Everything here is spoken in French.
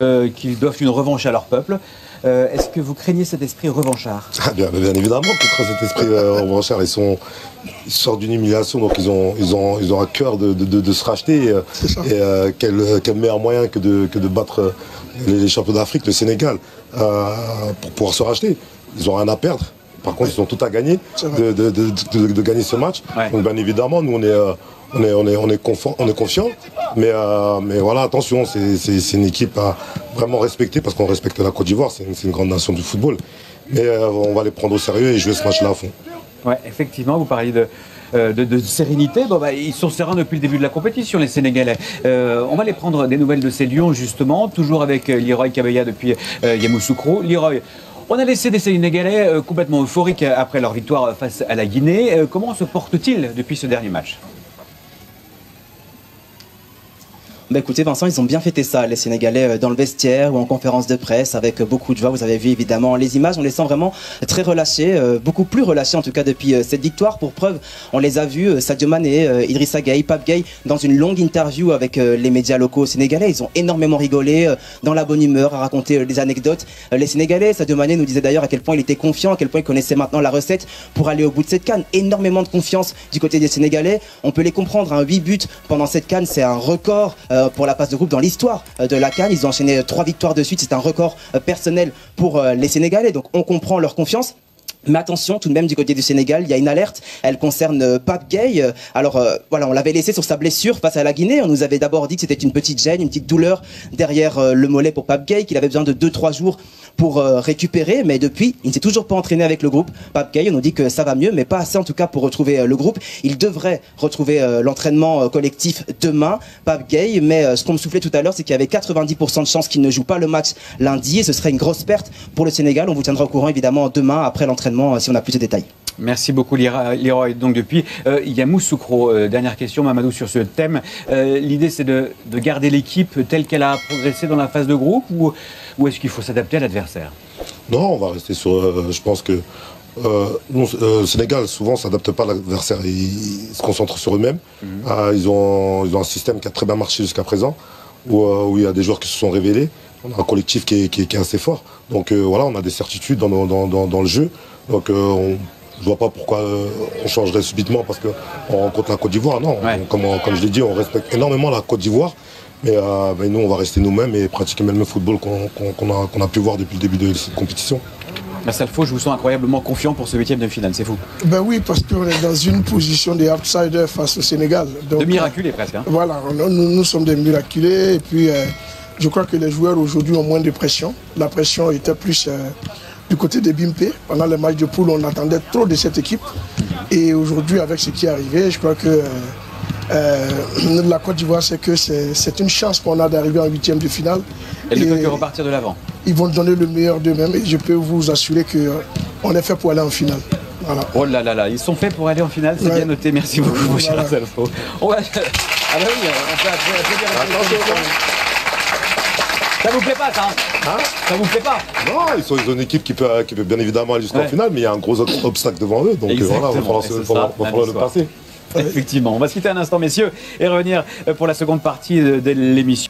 qu'ils doivent une revanche à leur peuple. Est-ce que vous craignez cet esprit revanchard? Bien évidemment qu'on craint cet esprit revanchard. Ils sortent d'une humiliation, donc ils ont à cœur de se racheter. Et quel meilleur moyen que de battre les champions d'Afrique, le Sénégal, pour pouvoir se racheter. Ils ont rien à perdre. Par contre, ils ont tout à gagner de gagner ce match. Ouais. Donc bien évidemment, nous on est confiants. Mais voilà, attention, c'est une équipe à vraiment respecter parce qu'on respecte la Côte d'Ivoire. C'est une grande nation du football. Mais on va les prendre au sérieux et jouer ce match-là à fond. Ouais, effectivement, vous parliez de sérénité. Bon, ils sont sereins depuis le début de la compétition, les Sénégalais. On va les prendre des nouvelles de ces Lions, justement, toujours avec Leroy Kabaya depuis Yamoussoukro. Leroy, on a laissé des Sénégalais complètement euphoriques après leur victoire face à la Guinée. Comment se portent-ils depuis ce dernier match? Bah écoutez Vincent, ils ont bien fêté ça, les Sénégalais dans le vestiaire ou en conférence de presse avec beaucoup de joie. Vous avez vu évidemment les images, on les sent vraiment très relâchés, beaucoup plus relâchés en tout cas depuis cette victoire. Pour preuve, on les a vus, Sadio Mané, Idrissa Gueye, Pape Gueye, dans une longue interview avec les médias locaux sénégalais. Ils ont énormément rigolé, dans la bonne humeur, à raconter des anecdotes. Les Sénégalais, Sadio Mané nous disait d'ailleurs à quel point il était confiant, à quel point il connaissait maintenant la recette pour aller au bout de cette CAN. Énormément de confiance du côté des Sénégalais. On peut les comprendre, hein, 8 buts pendant cette CAN, c'est un record pour la phase de groupe dans l'histoire de la CAN. Ils ont enchaîné 3 victoires de suite, c'est un record personnel pour les Sénégalais, donc on comprend leur confiance. Mais attention, tout de même, du côté du Sénégal, il y a une alerte. Elle concerne Pape Gueye. Alors, voilà, on l'avait laissé sur sa blessure face à la Guinée. On nous avait d'abord dit que c'était une petite gêne, une petite douleur derrière le mollet pour Pape Gueye, qu'il avait besoin de 2-3 jours pour récupérer. Mais depuis, il ne s'est toujours pas entraîné avec le groupe. Pape Gueye, on nous dit que ça va mieux, mais pas assez en tout cas pour retrouver le groupe. Il devrait retrouver l'entraînement collectif demain, Pape Gueye. Mais ce qu'on me soufflait tout à l'heure, c'est qu'il y avait 90% de chances qu'il ne joue pas le match lundi. Et ce serait une grosse perte pour le Sénégal. On vous tiendra au courant évidemment demain après l'entraînement si on a plus de détails. Merci beaucoup Leroy. Donc depuis Yamoussoukro, dernière question Mamadou sur ce thème. L'idée c'est de garder l'équipe telle qu'elle a progressé dans la phase de groupe ou est-ce qu'il faut s'adapter à l'adversaire? Non, on va rester sur... je pense que le Sénégal souvent ne s'adapte pas à l'adversaire. Ils se concentrent sur eux-mêmes. Ils ont un système qui a très bien marché jusqu'à présent où il y a des joueurs qui se sont révélés. On a un collectif qui est assez fort. Donc voilà, on a des certitudes dans le jeu. Donc je ne vois pas pourquoi on changerait subitement parce qu'on rencontre la Côte d'Ivoire. Non, ouais. Comme je l'ai dit, on respecte énormément la Côte d'Ivoire. Mais nous, on va rester nous-mêmes et pratiquer même le football qu'on a pu voir depuis le début de cette compétition. Salfo, je vous sens incroyablement confiant pour ce 8e de finale, c'est fou. Ben oui, parce qu'on est dans une position des outsiders face au Sénégal. Donc, de miraculés presque. Hein. Voilà, nous sommes des miraculés et puis je crois que les joueurs aujourd'hui ont moins de pression. La pression était plus du côté des Bimpe. Pendant les matchs de poule, on attendait trop de cette équipe. Et aujourd'hui, avec ce qui est arrivé, je crois que la Côte d'Ivoire, c'est une chance qu'on a d'arriver en 8e de finale. Elle ne peut que repartir de l'avant. Ils vont donner le meilleur d'eux-mêmes et je peux vous assurer qu'on est fait pour aller en finale. Voilà. Oh là là là, ils sont faits pour aller en finale, c'est bien noté. Merci beaucoup, mon cher Salfo. On va... Ah bah oui, on peut applaudir. Ça vous plaît pas, ça hein? Ça vous plaît pas? Non, ils ont une équipe qui peut bien évidemment aller jusqu'en finale, mais il y a un gros obstacle devant eux, donc voilà, il va falloir le passer. Effectivement, on va se quitter un instant, messieurs, et revenir pour la seconde partie de l'émission.